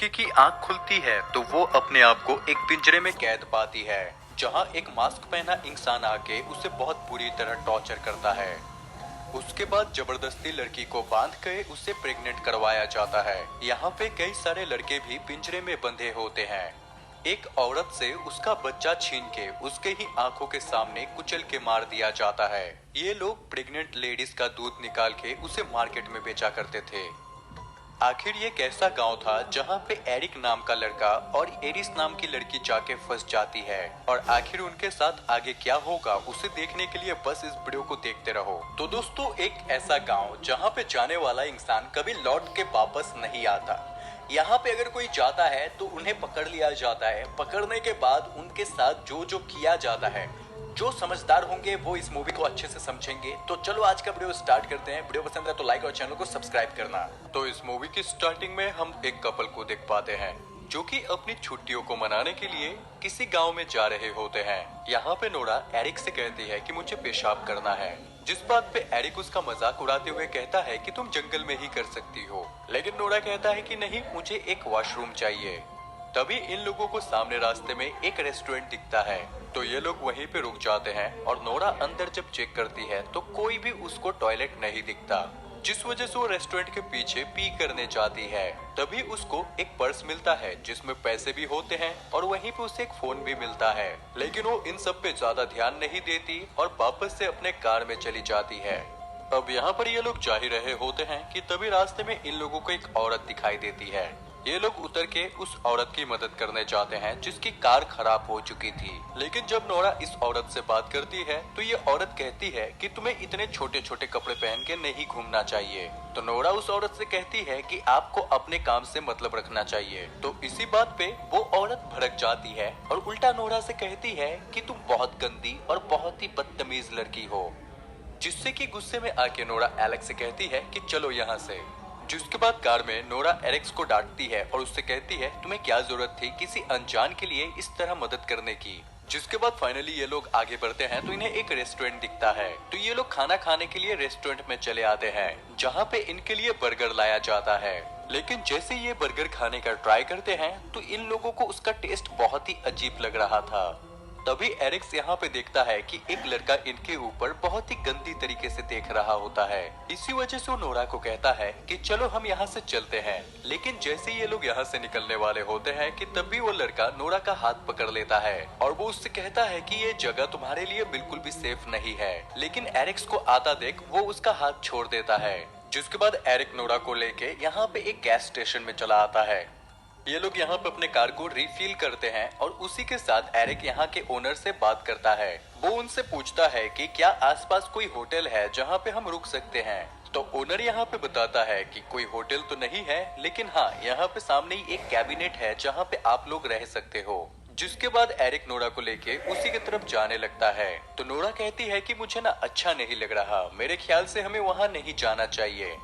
लड़की की आंख खुलती है तो वो अपने आप को एक पिंजरे में कैद पाती है, जहां एक मास्क पहना इंसान आके उसे बहुत बुरी तरह टॉर्चर करता है। उसके बाद जबरदस्ती लड़की को बांध के उसे प्रेग्नेंट करवाया जाता है। यहाँ पे कई सारे लड़के भी पिंजरे में बंधे होते हैं। एक औरत से उसका बच्चा छीन के उसके ही आंखों के सामने कुचल के मार दिया जाता है। ये लोग प्रेग्नेंट लेडीज का दूध निकाल के उसे मार्केट में बेचा करते थे। आखिर ये कैसा गांव था जहां पे एरिक नाम का लड़का और एरिस नाम की लड़की जाके फंस जाती है, और आखिर उनके साथ आगे क्या होगा उसे देखने के लिए बस इस वीडियो को देखते रहो। तो दोस्तों, एक ऐसा गांव जहां पे जाने वाला इंसान कभी लौट के वापस नहीं आता। यहाँ पे अगर कोई जाता है तो उन्हें पकड़ लिया जाता है। पकड़ने के बाद उनके साथ जो जो किया जाता है, जो समझदार होंगे वो इस मूवी को अच्छे से समझेंगे। तो चलो आज का वीडियो स्टार्ट करते हैं। वीडियो पसंद है तो लाइक और चैनल को सब्सक्राइब करना। तो इस मूवी की स्टार्टिंग में हम एक कपल को देख पाते हैं जो कि अपनी छुट्टियों को मनाने के लिए किसी गांव में जा रहे होते हैं। यहाँ पे नोरा एरिक से कहती है कि मुझे पेशाब करना है, जिस बात पे एरिक उसका मजाक उड़ाते हुए कहता है कि तुम जंगल में ही कर सकती हो, लेकिन नोरा कहता है कि नहीं, मुझे एक वॉशरूम चाहिए। तभी इन लोगों को सामने रास्ते में एक रेस्टोरेंट दिखता है, तो ये लोग वहीं पे रुक जाते हैं और नोरा अंदर जब चेक करती है तो कोई भी उसको टॉयलेट नहीं दिखता, जिस वजह से वो रेस्टोरेंट के पीछे पी करने जाती है। तभी उसको एक पर्स मिलता है जिसमें पैसे भी होते हैं और वहीं पे उसे एक फोन भी मिलता है, लेकिन वो इन सब पे ज्यादा ध्यान नहीं देती और वापस से अपने कार में चली जाती है। अब यहाँ पर ये लोग जा ही रहे होते हैं कि तभी रास्ते में इन लोगों को एक औरत दिखाई देती है। ये लोग उतर के उस औरत की मदद करने जाते हैं जिसकी कार खराब हो चुकी थी। लेकिन जब नोरा इस औरत से बात करती है तो ये औरत कहती है कि तुम्हें इतने छोटे छोटे कपड़े पहन के नहीं घूमना चाहिए। तो नोरा उस औरत से कहती है कि आपको अपने काम से मतलब रखना चाहिए। तो इसी बात पे वो औरत भड़क जाती है और उल्टा नोरा से कहती है कि तुम बहुत गंदी और बहुत ही बदतमीज लड़की हो, जिससे कि गुस्से में आके नोरा एलेक्स से कहती है कि चलो यहाँ से। जिसके बाद कार में नोरा एलेक्स को डांटती है और उससे कहती है तुम्हें क्या जरूरत थी किसी अनजान के लिए इस तरह मदद करने की। जिसके बाद फाइनली ये लोग आगे बढ़ते हैं तो इन्हें एक रेस्टोरेंट दिखता है, तो ये लोग खाना खाने के लिए रेस्टोरेंट में चले आते हैं जहाँ पे इनके लिए बर्गर लाया जाता है। लेकिन जैसे ये बर्गर खाने का ट्राई करते हैं तो इन लोगों को उसका टेस्ट बहुत ही अजीब लग रहा था। तभी एरिक्स यहाँ पे देखता है कि एक लड़का इनके ऊपर बहुत ही गंदी तरीके से देख रहा होता है। इसी वजह से वो नोरा को कहता है कि चलो हम यहाँ से चलते हैं। लेकिन जैसे ये लोग यहाँ से निकलने वाले होते हैं कि तभी वो लड़का नोरा का हाथ पकड़ लेता है और वो उससे कहता है कि ये जगह तुम्हारे लिए बिल्कुल भी सेफ नहीं है। लेकिन एरिक्स को आता देख वो उसका हाथ छोड़ देता है। जिसके बाद एरिक नोरा को लेके यहाँ पे एक गैस स्टेशन में चला आता है। ये लोग यहाँ पे अपने कार को रिफिल करते हैं और उसी के साथ एरिक यहाँ के ओनर से बात करता है। वो उनसे पूछता है कि क्या आसपास कोई होटल है जहाँ पे हम रुक सकते हैं। तो ओनर यहाँ पे बताता है कि कोई होटल तो नहीं है, लेकिन हाँ, यहाँ पे सामने ही एक कैबिनेट है जहाँ पे आप लोग रह सकते हो। जिसके बाद एरिक नोरा को लेके उसी की तरफ जाने लगता है। तो नोरा कहती है कि मुझे ना अच्छा नहीं लग रहा, मेरे ख्याल से हमें वहाँ नहीं जाना चाहिए।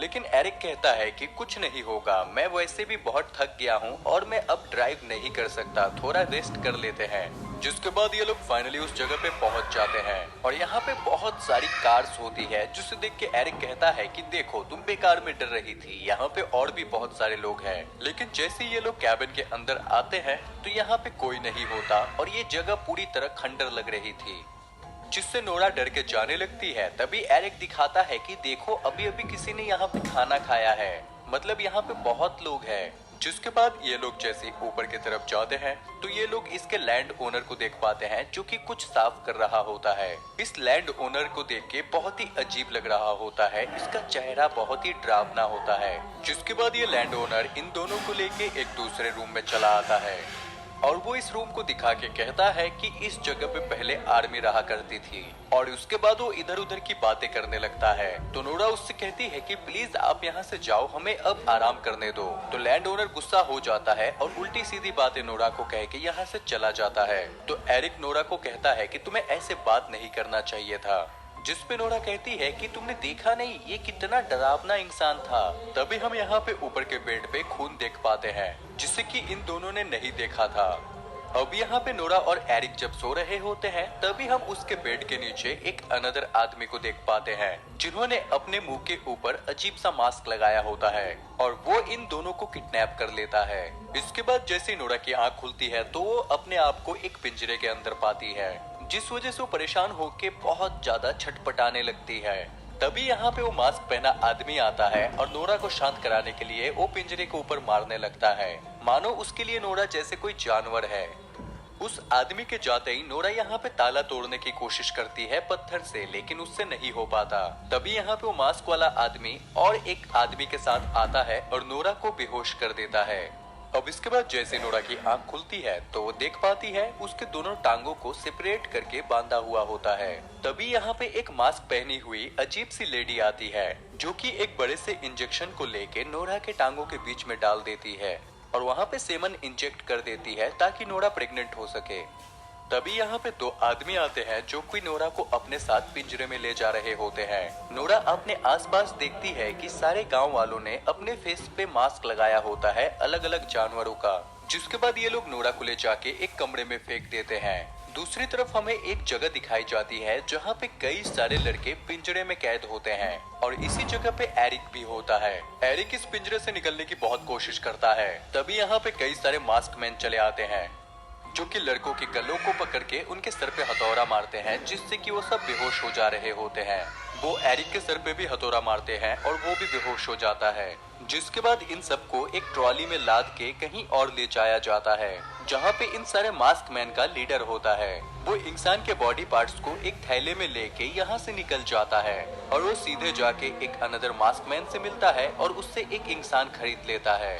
लेकिन एरिक कहता है कि कुछ नहीं होगा, मैं वैसे भी बहुत थक गया हूँ और मैं अब ड्राइव नहीं कर सकता, थोड़ा रेस्ट कर लेते हैं। जिसके बाद ये लोग फाइनली उस जगह पे पहुँच जाते हैं और यहाँ पे बहुत सारी कार्स होती है, जिसे देख के एरिक कहता है कि देखो तुम बेकार में डर रही थी, यहाँ पे और भी बहुत सारे लोग हैं। लेकिन जैसे ये लोग कैबिन के अंदर आते हैं तो यहाँ पे कोई नहीं होता और ये जगह पूरी तरह खंडर लग रही थी, जिससे नोरा डर के जाने लगती है। तभी एरिक दिखाता है कि देखो अभी अभी किसी ने यहाँ पे खाना खाया है, मतलब यहाँ पे बहुत लोग हैं। जिसके बाद ये लोग जैसे ऊपर की तरफ जाते हैं तो ये लोग इसके लैंड ओनर को देख पाते हैं जो कि कुछ साफ कर रहा होता है। इस लैंड ओनर को देख के बहुत ही अजीब लग रहा होता है, इसका चेहरा बहुत ही डरावना होता है। जिसके बाद ये लैंड ओनर इन दोनों को लेके एक दूसरे रूम में चला आता है और वो इस रूम को दिखा के कहता है कि इस जगह पे पहले आर्मी रहा करती थी, और उसके बाद वो इधर उधर की बातें करने लगता है। तो नोरा उससे कहती है कि प्लीज आप यहाँ से जाओ, हमें अब आराम करने दो। तो लैंड ओनर गुस्सा हो जाता है और उल्टी सीधी बातें नोरा को कह के यहाँ से चला जाता है। तो एरिक नोरा को कहता है कि तुम्हें ऐसे बात नहीं करना चाहिए था। जिस पे नोरा कहती है कि तुमने देखा नहीं ये कितना डरावना इंसान था। तभी हम यहाँ पे ऊपर के बेड पे खून देख पाते हैं, जिसे कि इन दोनों ने नहीं देखा था। अब यहाँ पे नोरा और एरिक जब सो रहे होते हैं तभी हम उसके बेड के नीचे एक अनदर आदमी को देख पाते हैं जिन्होंने अपने मुंह के ऊपर अजीब सा मास्क लगाया होता है और वो इन दोनों को किडनैप कर लेता है। इसके बाद जैसे ही नोरा की आंख खुलती है तो वो अपने आप को एक पिंजरे के अंदर पाती है, जिस वजह से वो परेशान होके बहुत ज्यादा छटपटाने लगती है। तभी यहाँ पे वो मास्क पहना आदमी आता है और नोरा को शांत कराने के लिए वो पिंजरे के ऊपर मारने लगता है, मानो उसके लिए नोरा जैसे कोई जानवर है। उस आदमी के जाते ही नोरा यहाँ पे ताला तोड़ने की कोशिश करती है पत्थर से, लेकिन उससे नहीं हो पाता। तभी यहाँ पे वो मास्क वाला आदमी और एक आदमी के साथ आता है और नोरा को बेहोश कर देता है। अब इसके बाद जैसे नोरा की आंख खुलती है तो वो देख पाती है उसके दोनों टांगों को सेपरेट करके बांधा हुआ होता है। तभी यहाँ पे एक मास्क पहनी हुई अजीब सी लेडी आती है जो कि एक बड़े से इंजेक्शन को लेके नोरा के टांगों के बीच में डाल देती है और वहाँ पे सेमन इंजेक्ट कर देती है ताकि नोरा प्रेग्नेंट हो सके। तभी यहाँ पे दो आदमी आते हैं जो कि नोरा को अपने साथ पिंजरे में ले जा रहे होते हैं। नोरा अपने आसपास देखती है कि सारे गांव वालों ने अपने फेस पे मास्क लगाया होता है अलग अलग जानवरों का, जिसके बाद ये लोग नोरा को ले जाके एक कमरे में फेंक देते हैं। दूसरी तरफ हमें एक जगह दिखाई जाती है जहाँ पे कई सारे लड़के पिंजरे में कैद होते हैं और इसी जगह पे एरिक भी होता है। एरिक इस पिंजरे से निकलने की बहुत कोशिश करता है। तभी यहाँ पे कई सारे मास्क मैन चले आते हैं जो कि लड़कों के गलों को पकड़ के उनके सर पे हथौड़ा मारते हैं, जिससे कि वो सब बेहोश हो जा रहे होते हैं। वो एरिक के सर पे भी हथौड़ा मारते हैं और वो भी बेहोश हो जाता है, जिसके बाद इन सबको एक ट्रॉली में लाद के कहीं और ले जाया जाता है जहाँ पे इन सारे मास्क मैन का लीडर होता है। वो इंसान के बॉडी पार्ट्स को एक थैले में लेके यहाँ से निकल जाता है और वो सीधे जाके एक अनदर मास्क मैन से मिलता है और उससे एक इंसान खरीद लेता है,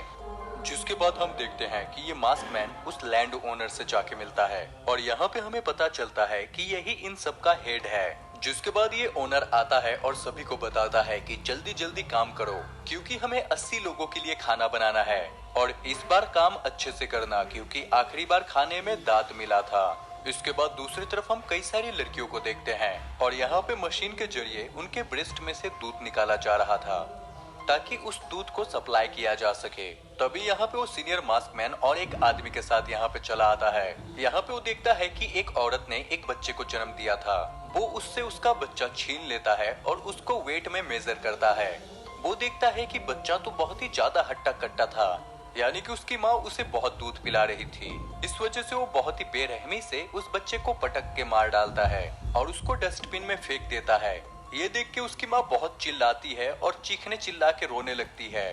जिसके बाद हम देखते हैं कि ये मास्क मैन उस लैंड ओनर से जाके मिलता है और यहाँ पे हमें पता चलता है कि यही इन सब का हेड है। जिसके बाद ये ओनर आता है और सभी को बताता है कि जल्दी जल्दी काम करो क्योंकि हमें 80 लोगों के लिए खाना बनाना है और इस बार काम अच्छे से करना क्योंकि आखिरी बार खाने में दांत मिला था। इसके बाद दूसरी तरफ हम कई सारी लड़कियों को देखते हैं और यहाँ पे मशीन के जरिए उनके ब्रेस्ट में से दूध निकाला जा रहा था ताकि उस दूध को सप्लाई किया जा सके। तभी यहाँ पे वो सीनियर मास्क मैन और एक आदमी के साथ यहाँ पे चला आता है। यहाँ पे वो देखता है कि एक औरत ने एक बच्चे को जन्म दिया था। वो उससे उसका बच्चा छीन लेता है और उसको वेट में मेजर करता है। वो देखता है कि बच्चा तो बहुत ही ज्यादा हट्टा कट्टा था, यानी कि उसकी माँ उसे बहुत दूध पिला रही थी। इस वजह से वो बहुत ही बेरहमी से उस बच्चे को पटक के मार डालता है और उसको डस्टबिन में फेंक देता है। ये देख के उसकी माँ बहुत चिल्लाती है और चीखने चिल्ला के रोने लगती है।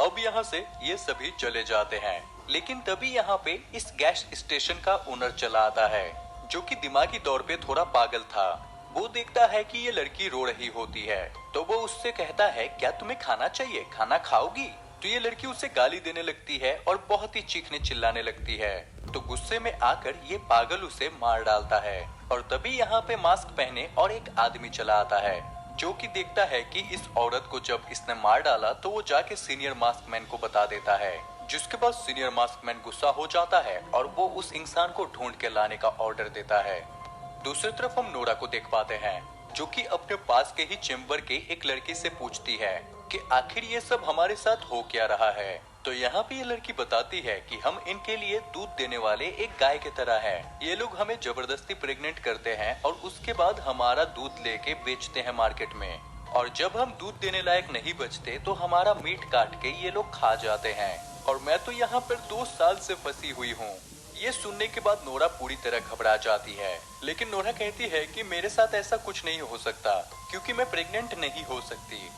अब यहाँ से ये सभी चले जाते हैं, लेकिन तभी यहाँ पे इस गैस स्टेशन का ओनर चला आता है जो कि दिमागी तौर पे थोड़ा पागल था। वो देखता है कि ये लड़की रो रही होती है तो वो उससे कहता है क्या तुम्हें खाना चाहिए, खाना खाओगी? तो ये लड़की उसे गाली देने लगती है और बहुत ही चीखने चिल्लाने लगती है। तो गुस्से में आकर ये पागल उसे मार डालता है और तभी यहाँ पे मास्क पहने और एक आदमी चला आता है जो कि देखता है कि इस औरत को जब इसने मार डाला तो वो जाके सीनियर मास्क मैन को बता देता है, जिसके बाद सीनियर मास्क मैन गुस्सा हो जाता है और वो उस इंसान को ढूंढ के लाने का ऑर्डर देता है। दूसरी तरफ हम नोरा को देख पाते हैं जो कि अपने पास के ही चेम्बर के एक लड़की से पूछती है कि आखिर ये सब हमारे साथ हो क्या रहा है। तो यहाँ पे ये लड़की बताती है कि हम इनके लिए दूध देने वाले एक गाय की तरह हैं। ये लोग हमें जबरदस्ती प्रेग्नेंट करते हैं और उसके बाद हमारा दूध लेके बेचते हैं मार्केट में, और जब हम दूध देने लायक नहीं बचते तो हमारा मीट काट के ये लोग खा जाते हैं और मैं तो यहाँ पर 2 साल से फंसी हुई हूँ। ये सुनने के बाद नोरा पूरी तरह घबरा जाती है, लेकिन नोरा कहती है कि मेरे साथ ऐसा कुछ नहीं हो सकता क्योंकि मैं प्रेग्नेंट नहीं हो सकती,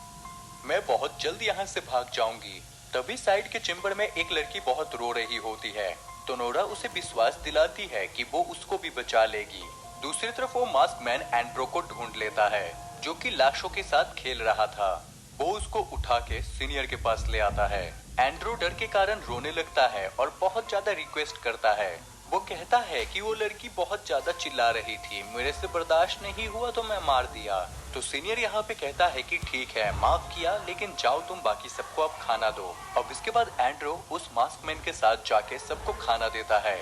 मैं बहुत जल्द यहाँ से भाग जाऊंगी। तभी साइड के चेम्बर में एक लड़की बहुत रो रही होती है तो नोरा उसे विश्वास दिलाती है कि वो उसको भी बचा लेगी। दूसरी तरफ वो मास्क मैन एंड्रो को ढूंढ लेता है जो कि लाशों के साथ खेल रहा था। वो उसको उठा के सीनियर के पास ले आता है। एंड्रो डर के कारण रोने लगता है और बहुत ज्यादा रिक्वेस्ट करता है। वो कहता है कि वो लड़की बहुत ज्यादा चिल्ला रही थी, मेरे से बर्दाश्त नहीं हुआ तो मैं मार दिया। तो सीनियर यहाँ पे कहता है कि ठीक है माफ किया, लेकिन जाओ तुम बाकी सबको अब खाना दो। अब इसके बाद एंड्रो उस मास्क मैन के साथ जाके सबको खाना देता है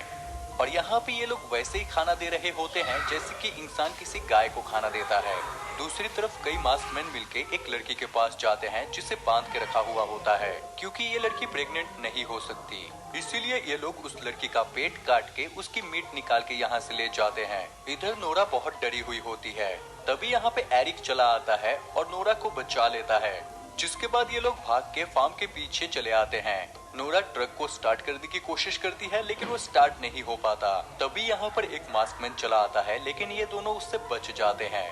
और यहाँ पे ये लोग वैसे ही खाना दे रहे होते हैं जैसे कि इंसान किसी गाय को खाना देता है। दूसरी तरफ कई मास्कमैन मिलके एक लड़की के पास जाते हैं जिसे बांध के रखा हुआ होता है क्योंकि ये लड़की प्रेग्नेंट नहीं हो सकती। इसीलिए ये लोग उस लड़की का पेट काट के उसकी मीट निकाल के यहाँ से ले जाते हैं। इधर नोरा बहुत डरी हुई होती है। तभी यहाँ पे एरिक चला आता है और नोरा को बचा लेता है, जिसके बाद ये लोग भाग के फार्म के पीछे चले आते हैं। नोरा ट्रक को स्टार्ट करने की कोशिश करती है लेकिन वो स्टार्ट नहीं हो पाता। तभी यहाँ पर एक मास्कमैन चला आता है लेकिन ये दोनों उससे बच जाते हैं,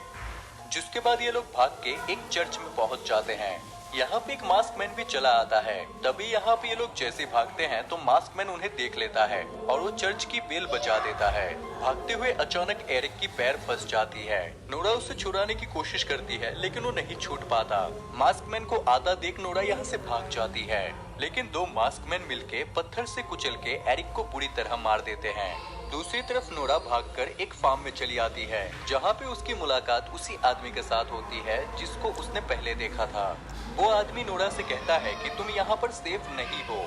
जिसके बाद ये लोग भाग के एक चर्च में पहुंच जाते हैं। यहाँ पे एक मास्कमैन भी चला आता है। तभी यहाँ पे ये लोग जैसे भागते हैं तो मास्कमैन उन्हें देख लेता है और वो चर्च की बेल बजा देता है। भागते हुए अचानक एरिक की पैर फंस जाती है। नोरा उसे छुड़ाने की कोशिश करती है लेकिन वो नहीं छूट पाता। मास्कमैन को आता देख नोरा यहाँ से भाग जाती है, लेकिन दो मास्कमैन मिलके पत्थर से कुचल के एरिक को बुरी तरह मार देते हैं। दूसरी तरफ नोरा भागकर एक फार्म में चली आती है जहाँ पे उसकी मुलाकात उसी आदमी के साथ होती है जिसको उसने पहले देखा था। वो आदमी नोरा से कहता है कि तुम यहाँ पर सेफ नहीं हो।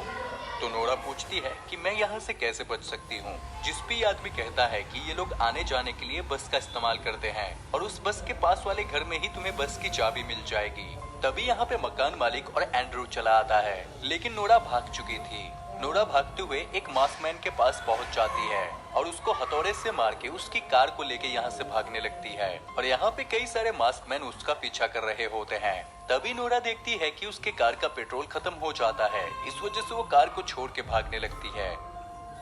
तो नोरा पूछती है कि मैं यहाँ से कैसे बच सकती हूँ, जिस पे आदमी कहता है कि ये लोग आने जाने के लिए बस का इस्तेमाल करते हैं और उस बस के पास वाले घर में ही तुम्हें बस की चाबी मिल जाएगी। तभी यहाँ पे मकान मालिक और एंड्रू चला आता है, लेकिन नोरा भाग चुकी थी। नोरा भागते हुए एक मास्कमैन के पास पहुंच जाती है और उसको हथौड़े से मार के उसकी कार को लेके यहाँ से भागने लगती है और यहाँ पे कई सारे मास्कमैन उसका पीछा कर रहे होते हैं। तभी नोरा देखती है कि उसके कार का पेट्रोल खत्म हो जाता है, इस वजह से वो कार को छोड़ के भागने लगती है।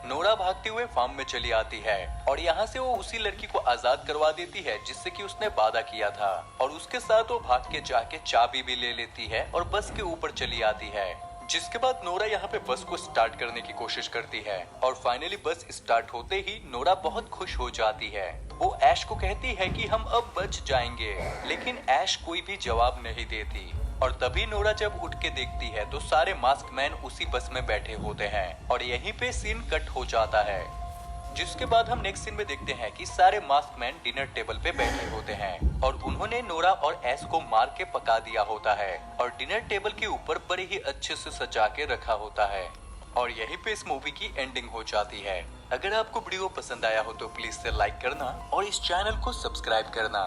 नोरा भागते हुए फार्म में चली आती है और यहाँ से वो उसी लड़की को आजाद करवा देती है जिससे कि उसने वादा किया था, और उसके साथ वो भाग के जाके चाबी भी ले लेती है और बस के ऊपर चली आती है। जिसके बाद नोरा यहाँ पे बस को स्टार्ट करने की कोशिश करती है और फाइनली बस स्टार्ट होते ही नोरा बहुत खुश हो जाती है। वो ऐश को कहती है कि हम अब बच जाएंगे, लेकिन ऐश कोई भी जवाब नहीं देती। और तभी नोरा जब उठ के देखती है तो सारे मास्कमैन उसी बस में बैठे होते हैं और यहीं पे सीन कट हो जाता है। जिसके बाद हम नेक्स्ट सीन में देखते हैं कि सारे मास्कमैन डिनर टेबल पे बैठे होते हैं और उन्होंने नोरा और ऐश को मार के पका दिया होता है और डिनर टेबल के ऊपर बड़े ही अच्छे से सजा के रखा होता है। और यहीं पे इस मूवी की एंडिंग हो जाती है। अगर आपको वीडियो पसंद आया हो तो प्लीज से लाइक करना और इस चैनल को सब्सक्राइब करना।